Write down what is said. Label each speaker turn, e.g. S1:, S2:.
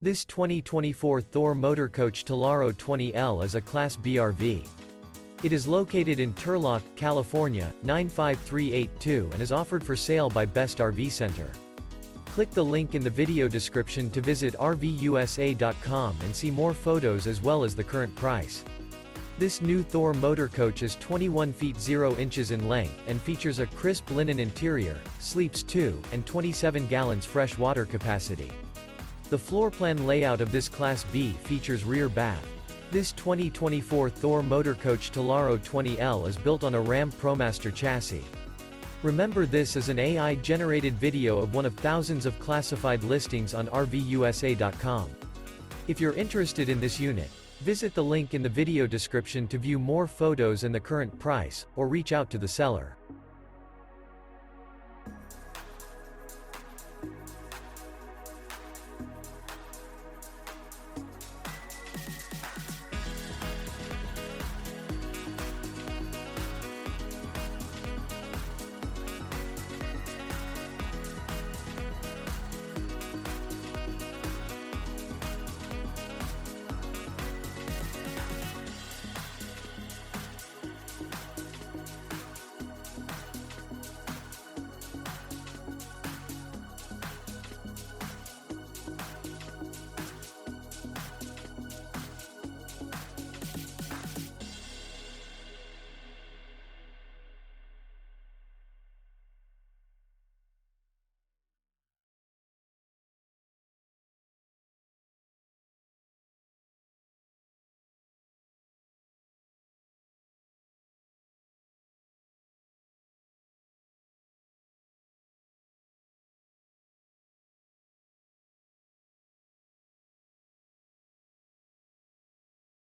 S1: This 2024 Thor Motor Coach Tellaro 20L is a Class B RV. It is located in Turlock, California, 95382 and is offered for sale by Best RV Center. Click the link in the video description to visit RVUSA.com and see more photos as well as the current price. This new Thor Motor Coach is 21 feet 0 inches in length and features a crisp linen interior, sleeps 2, and 27 gallons fresh water capacity. The floor plan layout of this Class B features rear bath. This 2024 Thor Motor Coach Tellaro 20L is built on a RAM ProMaster chassis. Remember, this is an AI-generated video of one of thousands of classified listings on RVUSA.com. If you're interested in this unit, visit the link in the video description to view more photos and the current price, or reach out to the seller.